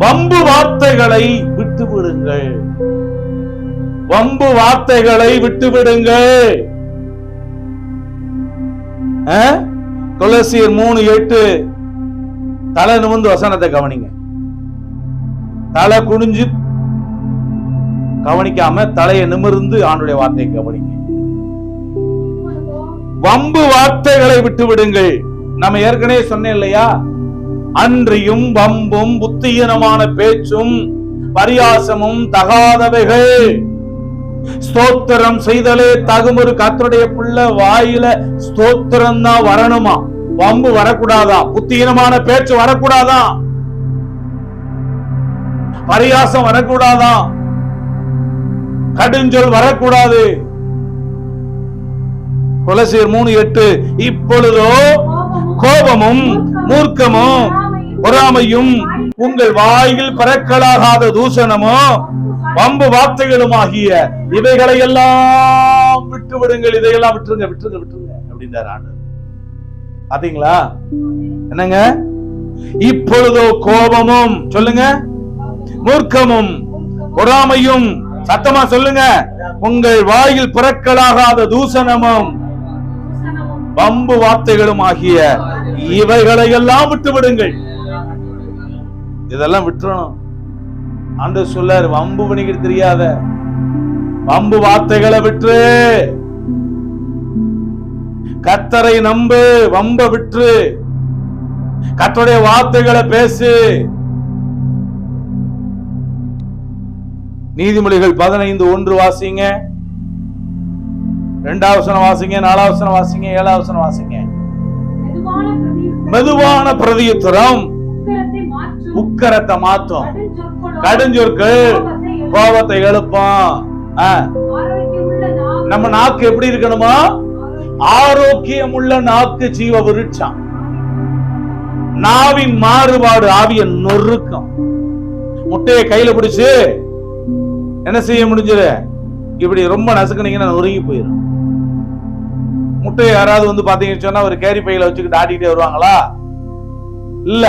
வம்பு வார்த்தைகளை விட்டு விடுங்கள். வம்பு வார்த்தைகளை விட்டு விடுங்கள். கொலோசியர் 3:8 தலை நிமிர்ந்து வசனத்தை கவனிங்க. தலை குனிஞ்சு கவனிக்காம தலையை நிமிர்ந்து ஆண்டுடைய வார்த்தையை கவனிங்க. வம்பு வார்த்தைகளை விட்டு விடுங்கள். நம்ம ஏற்கனவே சொன்னேன் இல்லையா, அன்றியும் வம்பும் புத்தியீனமான பேச்சும் பரியாசமும் தகாதவைகள். ஸ்தோத்திரம் செய்தலே தகுமொரு கர்த்தருடைய பிள்ளை வாயில ஸ்தோத்திரம் தான் வரணுமா, வம்பு வரக்கூடாதா, புத்தியீனமான பேச்சு வரக்கூடாதா, பரியாசம் வரக்கூடாதா, கடுஞ்சொல் வரக்கூடாது. கொலோசியர் 3:8 இப்பொழுதோ கோபமும் மூர்க்கமும் பொறாமையும் உங்கள் வாயில் பிறக்கலாகாத தூஷணமும் வம்பு வார்த்தைகளும் ஆகிய இவைகளை எல்லாம் விட்டு விடுங்கள். இதையெல்லாம் விட்டுருங்க விட்டுருங்க விட்டுருங்க அப்படின்றார் ஆண்டவர். பாத்தீங்களா என்னங்க? இப்பொழுதோ கோபமும் சொல்லுங்க, மூர்க்கமும் பொறாமையும், சத்தமா சொல்லுங்க, உங்கள் வாயில் பிறக்கலாகாத தூஷணமும் வம்பு வார்த்தைகளும் ஆகிய இவைகளை எல்லாம் விட்டு விடுங்கள். இதெல்லாம் விட்டுறணும். ஆண்டவர் சொல்லாரு, வம்பு பண்ணிக்கிட்டு தெரியாத வம்பு வார்த்தைகளை விட்டு கர்த்தரை நம்பு, வம்ப விட்டு கர்த்தருடைய வார்த்தைகளை பேசு. நீதிமொழிகள் 15:1 வாசிங்க, 2வது வசனம் வாசிங்க, 4வது வசனம் வாசிங்க, 7வது வசனம் வாசிங்க. மெதுவான பிரதியுத்தரம் உக்கரத்தை மாற்றும், கடுஞ்சொற்கள் கோபத்தை எழுப்பும். நம்ம நாக்கு எப்படி இருக்கணுமா? ஆரோக்கியம் உள்ள நாக்கு ஜீவ விருட்சம். நாவின் மாறுபாடு ஆவிய நொறுக்கம். முட்டையை கையில பிடிச்சு என்ன செய்ய முடிஞ்சது? இப்படி ரொம்ப நசுக்குனீங்கன்னா நொறுங்கி போயிடும். முட்டையை யாராவது வந்து பாத்தீங்கன்னு சொன்னா ஒரு கேரி பையில வச்சுக்கிட்டு ஆடிக்கிட்டே வருவாங்களா? இல்ல,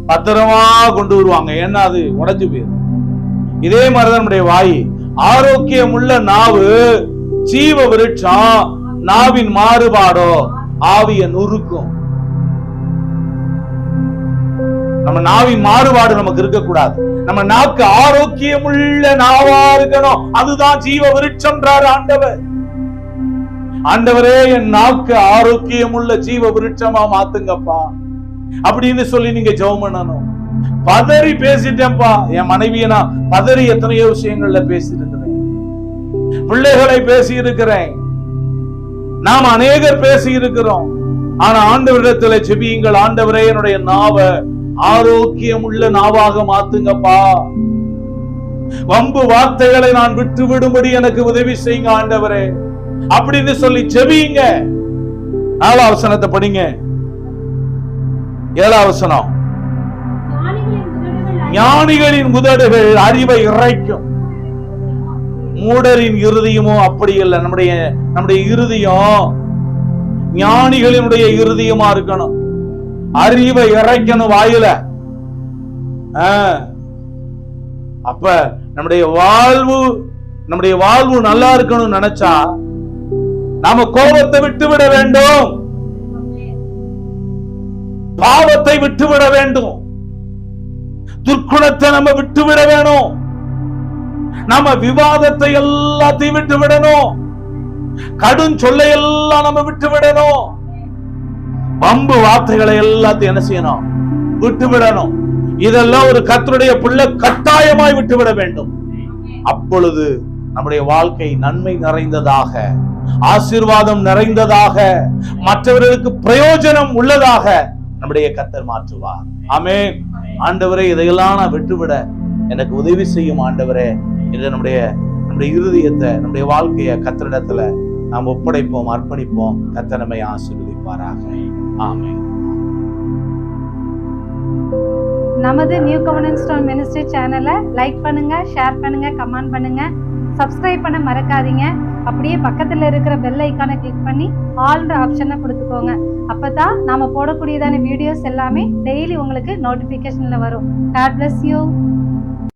பத்திரமா கொண்டு வருவாங்க. ஏன்னா அது உடைஞ்சு போயிடும். இதே மாதிரிதான் நம்முடைய வாய். ஆரோக்கியம் உள்ள நாவு ஜீவ விருட்சம். நாவின் மாறுபாடோ ஆவிய நொறுக்கும். நம்ம நாவின் மாறுபாடு நமக்கு இருக்கக்கூடாது. நம்ம நாக்கு ஆரோக்கியம் உள்ள நாவா இருக்கணும். அதுதான் ஜீவ விருட்சம்ன்றார் ஆண்டவர். ஆண்டவரே, என் நாக்கு ஆரோக்கியம் உள்ள ஜீவ விருட்சமா மாத்துங்கப்பா அப்படின்னு சொல்லி நீங்க ஜெபம் பண்ணணும். பதறி பேசிட்டேன்ப்பா, என் மனைவியை நான் பதறி எத்தனையோ விஷயங்கள்ல பேசியிருக்கிறேன், பிள்ளைகளை பேசி இருக்கிறேன், நாம் அநேகர் பேசி இருக்கிறோம். ஆனா ஆண்டவரிடத்துல ஜெபியுங்கள், ஆண்டவரே என்னுடைய நாவை ஆரோக்கியம் உள்ள நாவாக மாத்துங்கப்பா. வம்பு வார்த்தைகளை நான் விட்டு விடும்படி எனக்கு உதவி செய்யுங்க ஆண்டவரே அப்படின்னு சொல்லி ஜெபியுங்க. 4வது வசனத்தை படிங்க. 7வது வசனம், ஞானிகளின் உதடுகள் அறிவை இறைக்கும், மூடரின் இருதயமோ அப்படி இல்லை. நம்முடைய இருதயம் ஞானிகளினுடைய இருதயமா இருக்கணும். அறிவை இறைக்கணும் வாயில. அப்ப நம்முடைய வாழ்வு நல்லா இருக்கணும் நினைச்சா நாம கோபத்தை விட்டுவிட வேண்டும், பாவத்தை விட்டுவிட வேண்டும், துர்க்குணத்தை நம்ம விட்டுவிட வேணும், நம்ம விவாதத்தை எல்லாத்தையும் விட்டு விடணும், கடும் சொல்லை எல்லாம் நம்ம விட்டு விடணும், வம்பு வார்த்தைகளை எல்லாத்தையும் என்ன செய்யணும்? விட்டு விடணும். இதெல்லாம் ஒரு கர்த்தருடைய பிள்ளை கட்டாயமாய் விட்டுவிட வேண்டும். அப்பொழுது நம்முடைய வாழ்க்கை நன்மை நிறைந்ததாக, ஆசீர்வாதம் நிறைந்ததாக, மற்றவர்களுக்கு பிரயோஜனம் உள்ளதாக நம்முடைய கர்த்தர் மாற்றுவார். ஆமென். ஆண்டவரே, இதையெல்லாம் நான் விட்டுவிட எனக்கு உதவி செய்யும் ஆண்டவரே. இது நம்முடைய இருதயத்தை, நம்முடைய வாழ்க்கையை கர்த்தரிடத்துல நாம் ஒப்படைப்போம், அர்ப்பணிப்போம். கர்த்தர் நம்மை ஆசீர்வதிப்பாராக. ஆமென். நமது நியூ கவர்னன்ஸ் ஸ்டோன் மினிஸ்ட்ரி சேனலை லைக் பண்ணுங்க, ஷேர் பண்ணுங்க, கமெண்ட் பண்ணுங்க, சப்ஸ்கிரைப் பண்ண மறக்காதீங்க. அப்படியே பக்கத்துல இருக்கிற பெல் ஐக்கானை கிளிக் பண்ணி ஆல்ன்ற ஆப்ஷனை கொடுத்துக்கோங்க. அப்பதான் நாம போடக்கூடியதான வீடியோஸ் எல்லாமே டெய்லி உங்களுக்கு நோட்டிபிகேஷன்ல வரும். God bless you.